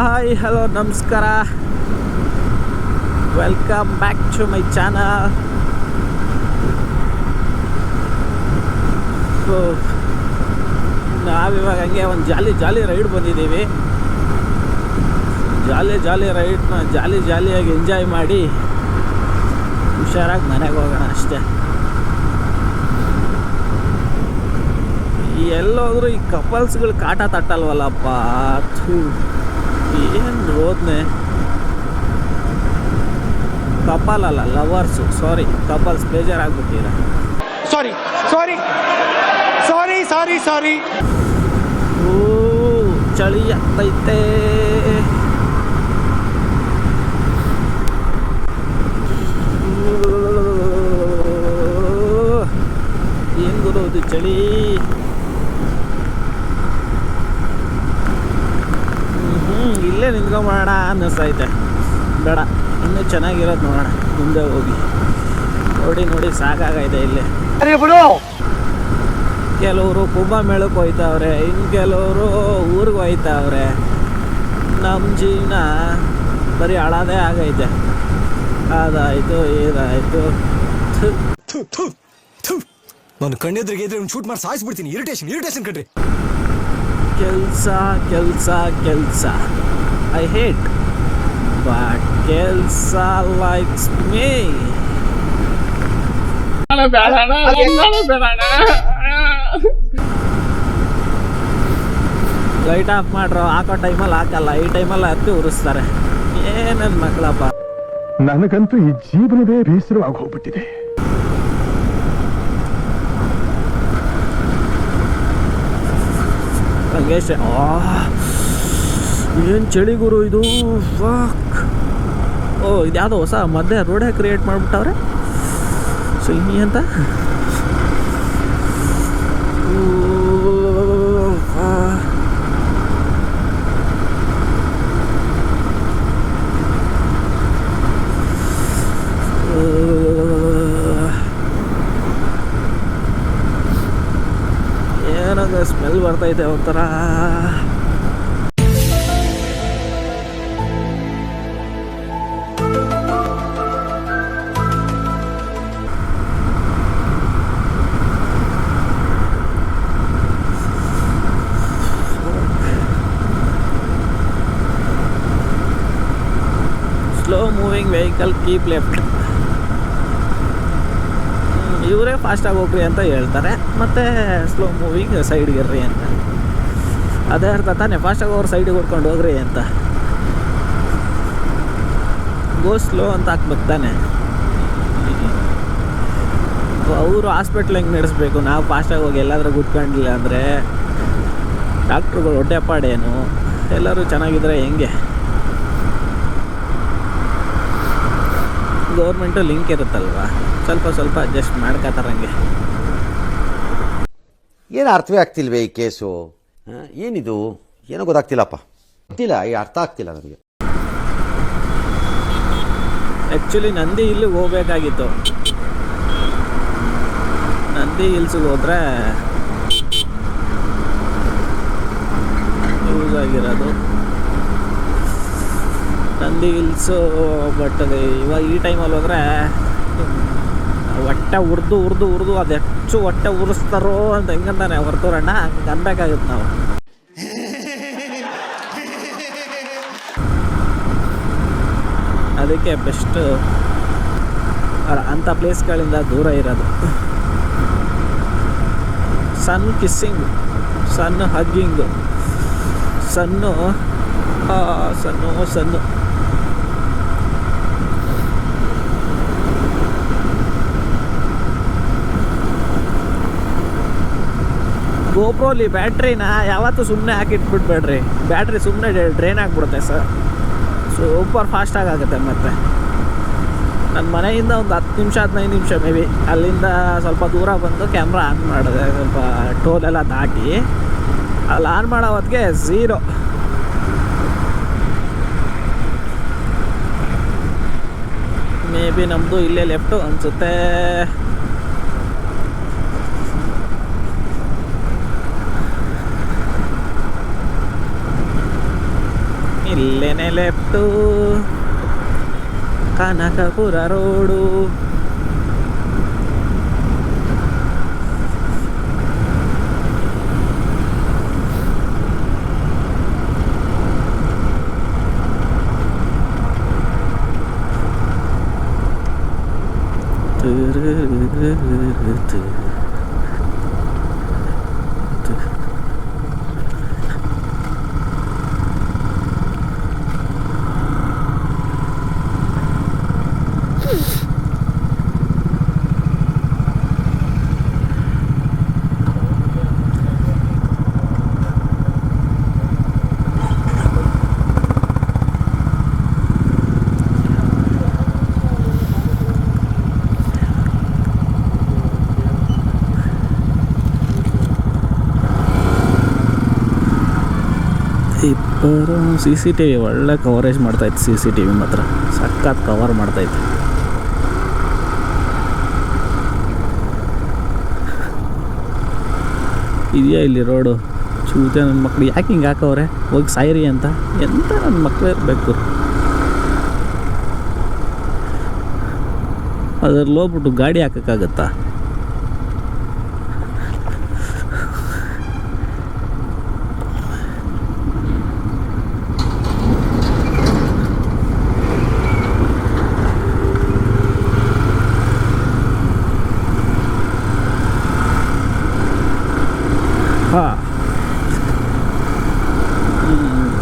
Hi hello ನಮಸ್ಕಾರ, welcome back to my channel. So ನಾವಿವಾಗ ಹಂಗೆ ಒಂದು ಜಾಲಿ ರೈಡ್ ಬಂದಿದ್ದೀವಿ. ಜಾಲಿ ರೈಡ್ನ ಜಾಲಿಯಾಗಿ ಎಂಜಾಯ್ ಮಾಡಿ ಹುಷಾರಾಗಿ ಮನೆಗೆ ಹೋಗೋಣ ಅಷ್ಟೇ. ಎಲ್ಲೋದ್ರೂ ಈ ಕಪಲ್ಸ್ಗಳು ಕಾಟ ತಟ್ಟಲ್ವಲ್ಲಪ್ಪ, ಏನು ರೋದ್ನೆ. ಕಪಲ್ ಅಲ್ಲ, ಲವರ್ಸು. ಸಾರಿ, ಕಪಲ್ಸ್ ಬೇಜಾರಾಗ್ಬಿಟ್ಟಿರ. ಸಾರಿ. ಓ ಚಳಿ ಆಗ್ತೈತೆ. ಏನು ಗುರುದು ಚಳಿ. ಇಲ್ಲೇ ನಿಂತ್ಕೊಂಬೋಣ ಅನ್ನಿಸ್ತೈತೆ. ಬೇಡ, ಇನ್ನೂ ಚೆನ್ನಾಗಿರೋದು ನೋಡೋಣ ಮುಂದೆ ಹೋಗಿ. ನೋಡಿ ಸಾಕಾಗೈತೆ ಇಲ್ಲೇ. ಕೆಲವರು ಕುಂಭಮೇಳಕ್ಕೆ ಹೋಯ್ತವ್ರೆ, ಇನ್ನು ಕೆಲವರು ಊರಿಗೆ ಹೋಯ್ತವ್ರೆ. ನಮ್ಮ ಜೀವನ ಬರೀ ಹಳದೇ ಆಗೈತೆ. ಅದಾಯಿತು ಇದಾಯಿತು. ನಾನು ಕಣ್ಣೆದ್ರಿಗೆ ಇದ್ರೆ ಶೂಟ್ ಮಾಡಿ ಸಾಯಿಸ್ಬಿಡ್ತೀನಿ. ಇರಿಟೇಷನ್ ಕಣ್ರಿ. ಕೆಲಸ ಐ ಹೇಟ್, ಬಟ್ ಕೆಲಸ ಲೈಕ್ಸ್ ಮೀ. ಲೈಟ್ ಆಫ್ ಮಾಡ್ರು, ಹಾಕೋ ಟೈಮಲ್ಲಿ ಹಾಕಲ್ಲ, ಈ ಟೈಮಲ್ಲಿ ಹತ್ತಿ ಉರಿಸ್ತಾರೆ. ಏನನ್ ಮಕ್ಕಳಪ್ಪ. ನನಗಂತೂ ಈ ಜೀವನವೇ ಬೇಸರವಾಗಿ ಹೋಗ್ಬಿಟ್ಟಿದೆ. ಹಂಗೇಶ ಏನು ಚಳಿ ಗುರು ಇದು. ವಾಕ್. ಓ ಇದ್ಯಾವುದೋ ಹೊಸ ಮಧ್ಯೆ ರೋಡೇ ಕ್ರಿಯೇಟ್ ಮಾಡಿಬಿಟ್ಟವ್ರೆ. ಸೊ ಇನ್ನಿ ಅಂತ ಏನಂದ್ರೆ ಸ್ಮೆಲ್ ಬರ್ತೈತೆ ಒಂಥರ. Slow moving vehicle keep left. ಇವರೇ ಫಾಸ್ಟಾಗಿ ಹೋಗ್ರಿ ಅಂತ ಹೇಳ್ತಾರೆ, ಮತ್ತು ಸ್ಲೋ ಮೂವಿಂಗ್ ಸೈಡ್ಗೆ ಇರ್ರಿ ಅಂತ. ಅದೇ ಅರ್ಥ ತಾನೇ, ಫಾಸ್ಟಾಗಿ ಅವ್ರು ಸೈಡಿಗೆ ಹೊಡ್ಕೊಂಡು ಹೋಗ್ರಿ ಅಂತ. ಗೋ ಸ್ಲೋ ಅಂತ ಹಾಕ್ಬೇಕು ತಾನೆ. ಅವರು ಹಾಸ್ಪಿಟ್ಲ್ ಹೆಂಗೆ ನಡೆಸ್ಬೇಕು, ನಾವು ಫಾಸ್ಟಾಗಿ ಹೋಗಿ ಎಲ್ಲಾದ್ರೂ ಕೂತ್ಕೊಂಡಿಲ್ಲ ಅಂದರೆ ಡಾಕ್ಟ್ರುಗಳು ಹೊಟ್ಟೆಪಾಡೇನು. ಎಲ್ಲರೂ ಚೆನ್ನಾಗಿದ್ರೆ ಹೆಂಗೆ. ಗೌರ್ಮೆಂಟು ಲಿಂಕ್ ಇರುತ್ತಲ್ವ, ಸ್ವಲ್ಪ ಅಡ್ಜಸ್ಟ್ ಮಾಡ್ಕೋತಾರಂಗೆ. ಏನು ಅರ್ಥವೇ ಆಗ್ತಿಲ್ವೇ ಈ ಕೇಸು? ಏನಿದು ಏನೋ ಗೊತ್ತಾಗ್ತಿಲ್ಲಪ್ಪ. ಗೊತ್ತಿಲ್ಲ, ಈ ಅರ್ಥ ಆಗ್ತಿಲ್ಲ ನನಗೆ. ಆ್ಯಕ್ಚುಲಿ ನಂದಿ ಹಿಲ್ಗೆ ಹೋಗ್ಬೇಕಾಗಿತ್ತು. ನಂದಿ ಹಿಲ್ಸ್ಗೆ ಹೋದರೆ ಯೂಸ್ ಆಗಿರೋದು ನಂದಿ ಹಿಲ್ಸು. ಬಟ್ ಇವಾಗ ಈ ಟೈಮಲ್ಲಿ ಹೋದರೆ ಹೊಟ್ಟೆ ಉರಿದು ಅದು ಹೆಚ್ಚು ಹೊಟ್ಟೆ ಉರಿಸ್ತಾರೋ ಅಂತ ಹೆಂಗಂತಾನೆ ಹೊರತೋರಣ್ಣ, ಹಂಗೆ ಅನ್ಬೇಕಾಗುತ್ತೆ ನಾವು. ಅದಕ್ಕೆ ಬೆಸ್ಟ್ ಅಂಥ ಪ್ಲೇಸ್ಗಳಿಂದ ದೂರ ಇರೋದು. ಸನ್ ಕಿಸ್ಸಿಂಗ್, ಸನ್ ಹಗ್ಗಿಂಗು, ಸನ್ನು ಗೋಪ್ರೋಲಿ ಬ್ಯಾಟ್ರಿನ ಯಾವತ್ತೂ ಸುಮ್ಮನೆ ಹಾಕಿಟ್ಬಿಡ್ಬೇಡ್ರಿ. ಬ್ಯಾಟ್ರಿ ಸುಮ್ಮನೆ ಡ್ರೈನ್ ಆಗಿಬಿಡುತ್ತೆ ಸರ್. ಸೂಪರ್ ಫಾಸ್ಟಾಗಿ ಆಗುತ್ತೆ. ಮತ್ತು ನನ್ನ ಮನೆಯಿಂದ ಒಂದು 10 ನಿಮಿಷ 15 ನಿಮಿಷ ಮೇ ಬಿ, ಅಲ್ಲಿಂದ ಸ್ವಲ್ಪ ದೂರ ಬಂದು ಕ್ಯಾಮ್ರಾ ಆನ್ ಮಾಡಿದೆ. ಸ್ವಲ್ಪ ಟೋಲೆಲ್ಲ ದಾಟಿ ಅಲ್ಲಿ ಆನ್ ಮಾಡೋ ಹೊತ್ತಿಗೆ 0. ಮೇ ಬಿ ನಮ್ಮದು ಇಲ್ಲೇ ಲೆಫ್ಟು ಅನಿಸುತ್ತೆ. ಇಲ್ಲೇನೆ ಲೆಫ್ಟು ಕನಕಪುರ ರೋಡು. ಇಬ್ಬರು CCTV ಒಳ್ಳೆ ಕವರೇಜ್ ಮಾಡ್ತಾಯಿತ್ತು. CCTV ಮಾತ್ರ ಸಖತ್ ಕವರ್ ಮಾಡ್ತಾಯಿತ್ತು. ಇದೆಯಾ ಇಲ್ಲಿ ರೋಡು? ಚೂತೆ ನನ್ನ ಮಕ್ಳು ಯಾಕೆ ಹಿಂಗೆ ಹಾಕವ್ರೆ? ಹೋಗಿ ಸಾಯಿರಿ ಅಂತ. ಎಂತ ನನ್ನ ಮಕ್ಕಳು ಇರಬೇಕು. ಅದ್ರಲ್ಲಿ ಹೋಗ್ಬಿಟ್ಟು ಗಾಡಿ ಹಾಕೋಕ್ಕಾಗತ್ತಾ?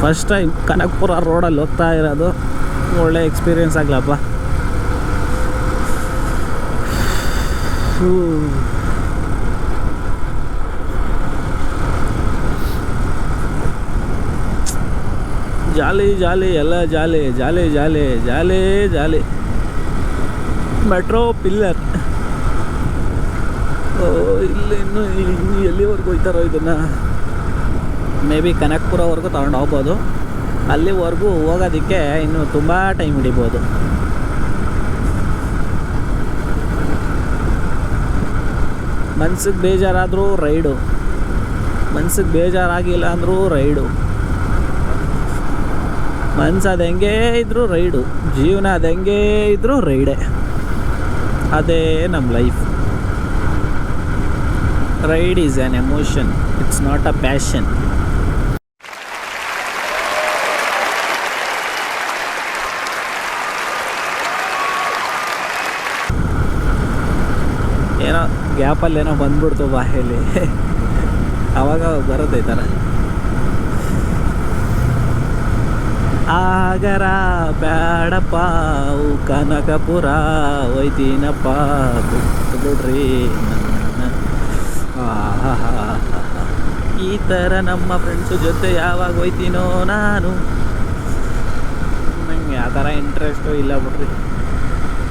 ಫಸ್ಟ್ ಟೈಮ್ ಕನಕಪುರ ರೋಡಲ್ಲಿ ಹೋಗ್ತಾ ಇರೋದು. ಒಳ್ಳೆ ಎಕ್ಸ್ಪೀರಿಯೆನ್ಸ್ ಆಗಲಪ್ಪ. ಜಾಲಿ ಜಾಲಿ ಎಲ್ಲ ಜಾಲಿ ಜಾಲಿ ಜಾಲಿ ಜಾಲಿ ಜಾಲಿ. Metro pillar. ಇಲ್ಲಿ ಇನ್ನೂ ಎಲ್ಲಿವರೆಗೂ ಹೋಗ್ತಾರೋ ಇದನ್ನು? ಮೇ ಬಿ ಕನಕಪುರವರೆಗೂ ತಗೊಂಡು ಹೋಗ್ಬೋದು. ಅಲ್ಲಿವರೆಗೂ ಹೋಗೋದಕ್ಕೆ ಇನ್ನೂ ತುಂಬ ಟೈಮ್ ಹಿಡಿಬೋದು. ಮನ್ಸಿಗೆ ಬೇಜಾರಾದರೂ ರೈಡು, ಮನ್ಸಿಗೆ ಬೇಜಾರಾಗಿಲ್ಲ ಅಂದರೂ ರೈಡು. ಮನ್ಸು ಅದು ಹೆಂಗೇ ಇದ್ದರೂ ರೈಡು, ಜೀವನ ಅದು ಹೆಂಗೇ ಇದ್ದರೂ ರೈಡೇ. ಅದೇ ನಮ್ಮ life. Ride is an emotion, it's not a passion. ಏನೋ ಗ್ಯಾಪಲ್ಲಿ ಏನೋ ಬಂದ್ಬಿಡ್ತು ಬಾಯಲ್ಲಿ, ಆವಾಗ ಬರುತ್ತೆ ಈ ಥರ. ಆಗರ ಬೇಡಪ್ಪ ಕನಕಪುರ ಒಯ್ತೀನಪ್ಪ ಬಿಡ್ರಿ ಈ ಥರ ನಮ್ಮ ಫ್ರೆಂಡ್ಸು ಜೊತೆ ಯಾವಾಗ ಹೋಯ್ತೀನೋ ನಾನು. ನಂಗೆ ಆ ಥರ ಇಂಟ್ರೆಸ್ಟು ಇಲ್ಲ ಬಿಡ್ರಿ.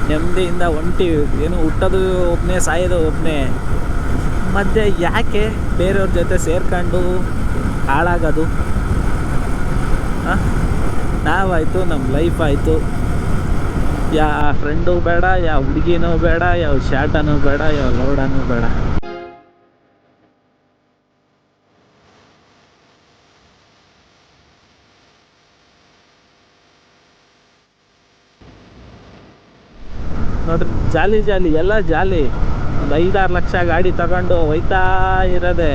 ನೆಮ್ಮದಿಯಿಂದ ಹೊಂಟಿವಿ. ಏನು ಹುಟ್ಟೋದು ಒಬ್ಬನೇ, ಸಾಯೋದು ಒಬ್ಬನೇ. ಮಧ್ಯೆ ಯಾಕೆ ಬೇರೆಯವ್ರ ಜೊತೆ ಸೇರ್ಕೊಂಡು ಹಾಳಾಗೋದು? ನಾವಾಯಿತು, ನಮ್ಮ ಲೈಫ್ ಆಯಿತು. ಯಾವ ಫ್ರೆಂಡು ಬೇಡ, ಯಾವ ಹುಡುಗಿನೂ ಬೇಡ, ಯಾವ ಶಾಟನೂ ಬೇಡ, ಯಾವ ಲೌಡನೂ ಬೇಡ. ನೋಡ್ರಿ, ಜಾಲಿ ಜಾಲಿ ಎಲ್ಲ ಜಾಲಿ. ಒಂದು 5-6 ಲಕ್ಷ ಗಾಡಿ ತಗೊಂಡು ಹೋಯ್ತಾ ಇರೋದೆ.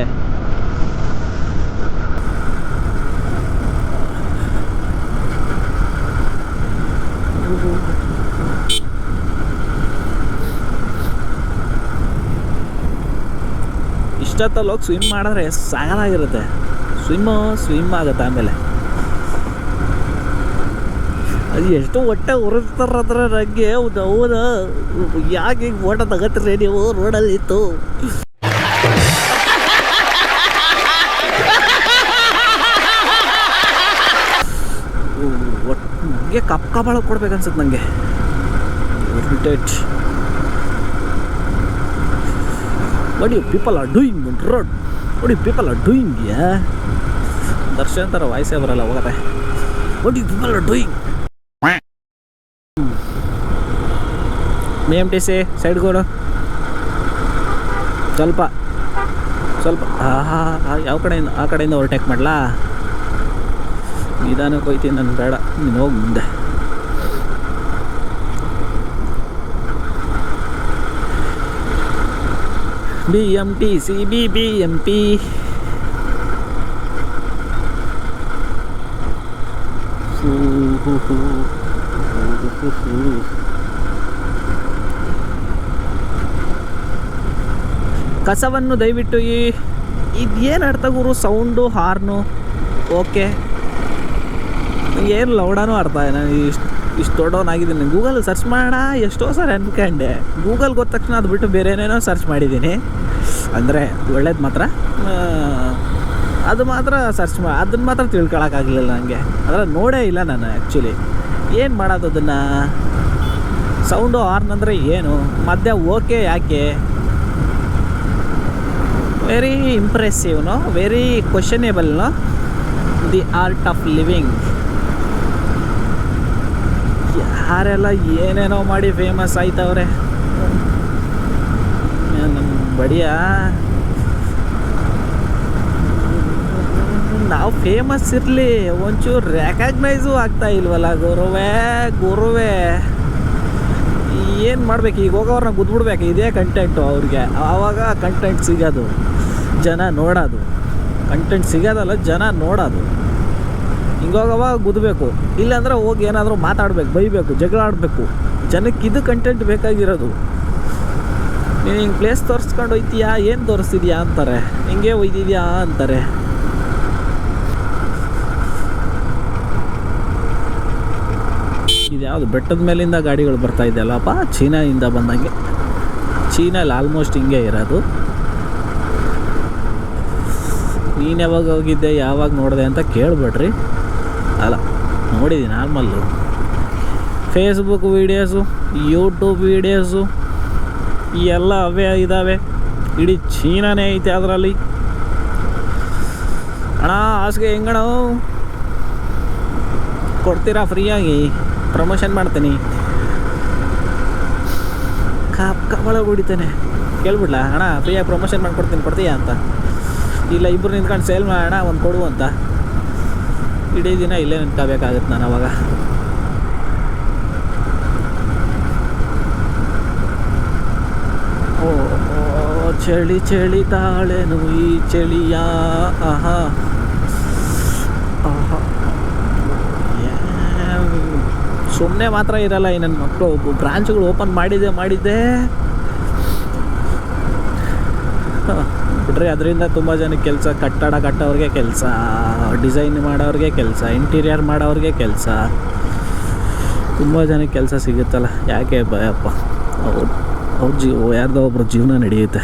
ಇಷ್ಟೊತ್ತಲ್ಲಿ ಹೋಗಿ ಸ್ವಿಮ್ ಮಾಡಿದ್ರೆ ಸಾಕಾಗಿರುತ್ತೆ. ಸ್ವಿಮ್ ಆಗುತ್ತೆ. ಆಮೇಲೆ ಅದು ಎಷ್ಟು ಹೊಟ್ಟೆ ಉರಿಸ್ತಾರತ್ರ ನನಗೆ. ಹೌದಾ, ಯಾಕೆ ಈಗ ಫೋಟೋ ತಗೋತೀರಿ ನೀವು ರೋಡಲ್ಲಿ ಇತ್ತು? ಒಟ್ಟಿಗೆ ಕಪ್ಪಾಳ ಕೊಡ್ಬೇಕನ್ಸುತ್ತೆ ನನಗೆ. Irritate. What you people are doing on road? What you people are doing? Yeah. Darshan ಥರ ವಾಯ್ಸೇ ಬರಲ್ಲ ಹೋಗತ್ತೆ. What you people are doing? BMTC side ಕೊಡು ಸ್ವಲ್ಪ. ಯಾವ ಕಡೆಯಿಂದ? ಆ ಕಡೆಯಿಂದ ಓವರ್ಟೇಕ್ ಮಾಡಲಾ? ನಿಧಾನಕ್ಕೆ ಹೋಯ್ತೀನಿ ನಾನು, ಬೇಡ ನೀನು ಹೋಗಿ ಮುಂದೆ. BMTC BBMP ಕಸವನ್ನು ದಯವಿಟ್ಟು ಇದೇನು ಅರ್ಥ ಗುರು, ಸೌಂಡು ಹಾರ್ನು ಓಕೆ, ಏನು ಲೌಡಾನೂ ಅರ್ಥ ನಾನು ಇಷ್ಟು ದೊಡ್ಡವನಾಗಿದ್ದೀನಿ. ಗೂಗಲ್ ಸರ್ಚ್ ಮಾಡ ಎಷ್ಟೋ ಸರಿ ಅನ್ಕೊಂಡೆ, ಗೂಗಲ್ ಗೊತ್ತ ತಕ್ಷಣ ಅದು ಬಿಟ್ಟು ಬೇರೆ ಏನೇನೋ ಸರ್ಚ್ ಮಾಡಿದ್ದೀನಿ. ಅಂದರೆ ಒಳ್ಳೇದು ಮಾತ್ರ, ಅದು ಮಾತ್ರ ಸರ್ಚ್ ಅದನ್ನು ಮಾತ್ರ ತಿಳ್ಕೊಳಕ್ಕಾಗಲಿಲ್ಲ ನನಗೆ. ಅದರ ನೋಡೇ ಇಲ್ಲ ನಾನು ಆ್ಯಕ್ಚುಲಿ. ಏನು ಮಾಡೋದು ಅದನ್ನು? ಸೌಂಡು ಹಾರ್ನ್ ಅಂದರೆ ಏನು, ಮಧ್ಯ ಓಕೆ ಯಾಕೆ? Very impressive no, very questionable no, the art of living. ಯಾರೆಲ್ಲ ಏನೇನೋ ಮಾಡಿ ಫೇಮಸ್ ಆಯ್ತವ್ರೆ. ನಮ್ಮ ಬಡಿಯ ನಾವು ಫೇಮಸ್ ಇರಲಿ, ಒಂಚೂರು ರೆಕಗ್ನೈಸು ಆಗ್ತಾ ಇಲ್ವಲ್ಲ ಗುರುವೇ. ಏನು ಮಾಡ್ಬೇಕು ಈಗ? ಹೋಗೋವ್ರನ್ನ ಗುದ್ಬಿಡ್ಬೇಕು, ಇದೇ ಕಂಟೆಂಟು ಅವ್ರಿಗೆ. ಆವಾಗ ಕಂಟೆಂಟ್ ಸಿಗೋದು, ಜನ ನೋಡೋದು. ಕಂಟೆಂಟ್ ಸಿಗೋದಲ್ಲ, ಜನ ನೋಡೋದು. ಹಿಂಗೋಗವಾಗ ಗುದ್ದಬೇಕು, ಇಲ್ಲಾಂದ್ರೆ ಹೋಗಿ ಏನಾದರೂ ಮಾತಾಡಬೇಕು, ಬೈಬೇಕು, ಜಗಳ ಆಡಬೇಕು. ಜನಕ್ಕೆ ಇದು ಕಂಟೆಂಟ್ ಬೇಕಾಗಿರೋದು. ನೀನು ಹಿಂಗೆ ಪ್ಲೇಸ್ ತೋರಿಸ್ಕೊಂಡು ಹೋಯ್ತೀಯಾ, ಏನು ತೋರಿಸ್ತಿದ್ಯಾ ಅಂತಾರೆ, ಹಿಂಗೆ ಒಯ್ದಿದ್ಯಾ ಅಂತಾರೆ. ಇದ್ಯಾವುದು ಬೆಟ್ಟದ ಮೇಲಿಂದ ಗಾಡಿಗಳು ಬರ್ತಾ ಇದೆಯಲ್ಲಪ್ಪ, ಚೀನಾದಿಂದ ಬಂದಂಗೆ. ಚೀನಲ್ಲಿ ಆಲ್ಮೋಸ್ಟ್ ಹಿಂಗೆ ಇರೋದು. ನೀನು ಯಾವಾಗ ಹೋಗಿದ್ದೆ, ಯಾವಾಗ ನೋಡಿದೆ ಅಂತ ಕೇಳಬೇಡ್ರಿ. ಅಲ್ಲ, ನೋಡಿದ್ದೀನಿ normal. Facebook videos, YouTube videos ಎಲ್ಲ ಅವೇ ಇದ್ದಾವೆ. ಇಡೀ ಚೀನಾನೇ ಐತೆ ಅದರಲ್ಲಿ. ಅಣ್ಣ ಹಾಸಿಗೆ ಹೆಂಗಣ ಕೊಡ್ತೀರಾ ಫ್ರೀಯಾಗಿ? ಪ್ರಮೋಷನ್ ಮಾಡ್ತೀನಿ. ಒಳಗೆ ಹೊಡಿತಾನೆ. ಕೇಳ್ಬಿಡ್ಲಾ ಅಣ್ಣ ಫ್ರೀಯಾಗಿ ಪ್ರಮೋಷನ್ ಮಾಡಿಕೊಡ್ತೀನಿ, ಕೊಡ್ತೀಯಾ ಅಂತ? ಇಲ್ಲ, ಇಬ್ಬರು ನಿಂತ್ಕೊಂಡು ಸೇಲ್ ಮಾಡೋಣ, ಒಂದು ಕೊಡು ಅಂತ. ಇಡೀ ದಿನ ಇಲ್ಲೇ ನಿಂತ್ಕೋಬೇಕಾಗತ್ತೆ ನಾನು ಅವಾಗ. ಓ ಚಳಿ ಚಳಿ ತಾಳೆನು ಈ ಚಳಿಯ, ಆಹಾ ಆಹಾ. ಸುಮ್ಮನೆ ಮಾತ್ರ ಇರಲ್ಲ ಈ ನನ್ನ ಮಕ್ಕಳು. ಬ್ರಾಂಚ್ಗಳು ಓಪನ್ ಮಾಡಿದ್ದೆ ಬಿಡ್ರಿ. ಅದರಿಂದ ತುಂಬ ಜನಕ್ಕೆ ಕೆಲಸ, ಕಟ್ಟಡ ಕಟ್ಟೋರಿಗೆ ಕೆಲಸ, ಡಿಸೈನ್ ಮಾಡೋರಿಗೆ ಕೆಲಸ, ಇಂಟೀರಿಯರ್ ಮಾಡೋರಿಗೆ ಕೆಲಸ, ತುಂಬ ಜನಕ್ಕೆ ಕೆಲಸ ಸಿಗುತ್ತಲ್ಲ. ಯಾಕೆ ಭಯಪ್ಪ? ಅವ್ರ ಯಾರ್ದೋ ಒಬ್ರು ಜೀವನ ನಡೆಯುತ್ತೆ.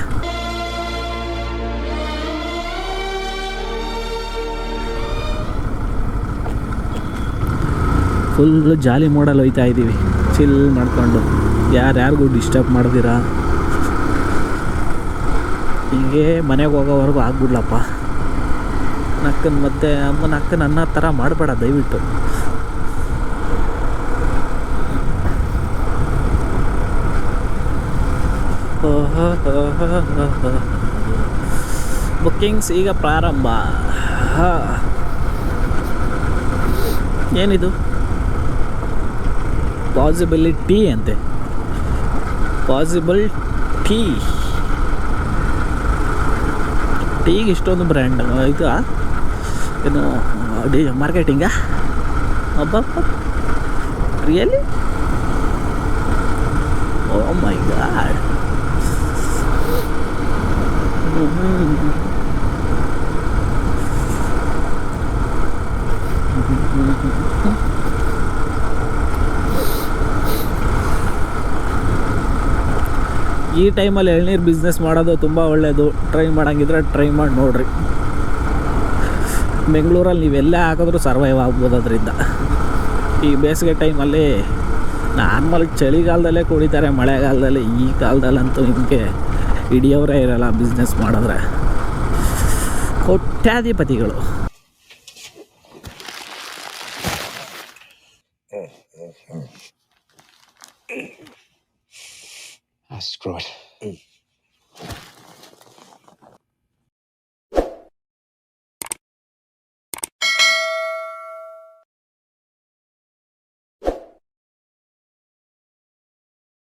ಫುಲ್ಲು ಜಾಲಿ ಮೋಡಲ್ಲಿ ಹೋಯ್ತಾ ಇದ್ದೀವಿ, ಚಿಲ್ ಮಾಡ್ಕೊಂಡು, ಯಾರ್ಯಾರಿಗೂ ಡಿಸ್ಟರ್ಬ್ ಮಾಡ್ದಿರಾ. ಹಿಂಗೆ ಮನೆಗೆ ಹೋಗೋವರೆಗೂ ಆಗ್ಬಿಡ್ಲಪ್ಪ. ನಕ್ಕನ ಮತ್ತೆ ಅಮ್ಮ ನಕ್ಕನ ಅನ್ನೋ ಥರ ಮಾಡಬೇಡ ದಯವಿಟ್ಟು. ಬುಕ್ಕಿಂಗ್ಸ್ ಈಗ ಪ್ರಾರಂಭ. ಏನಿದು? ಪಾಸಿಬಿಲಿಟಿ ಅಂತೆ. ಪಾಸಿಬಲ್ ಟೀಗೆ ಇಷ್ಟೊಂದು ಬ್ರ್ಯಾಂಡ್ ಇದು ಏನು ಮಾರ್ಕೆಟಿಂಗಾ? ಅಬ್ಬ ರಿಯಲಿ? ಓ ಮೈ ಗಾಡ್. ಈ ಟೈಮಲ್ಲಿ ಎಳ್ನೀರು ಬಿಸ್ನೆಸ್ ಮಾಡೋದು ತುಂಬ ಒಳ್ಳೆಯದು. ಟ್ರೈ ಮಾಡೋಂಗಿದ್ರೆ ಟ್ರೈ ಮಾಡಿ ನೋಡಿರಿ. ಬೆಂಗಳೂರಲ್ಲಿ ನೀವೆಲ್ಲೇ ಹಾಕಿದ್ರೂ ಸರ್ವೈವ್ ಆಗ್ಬೋದು ಅದರಿಂದ. ಈ ಬೇಸಿಗೆ ಟೈಮಲ್ಲಿ ನಾರ್ಮಲ್ ಚಳಿಗಾಲದಲ್ಲೇ ಕುಡಿತಾರೆ, ಮಳೆಗಾಲದಲ್ಲಿ. ಈ ಕಾಲದಲ್ಲಂತೂ ನಿಮಗೆ ಹಿಡಿಯೋರೇ ಇರಲ್ಲ ಬಿಸ್ನೆಸ್ ಮಾಡಿದ್ರೆ. ಕೋಟ್ಯಾಧಿಪತಿಗಳು. Screw it.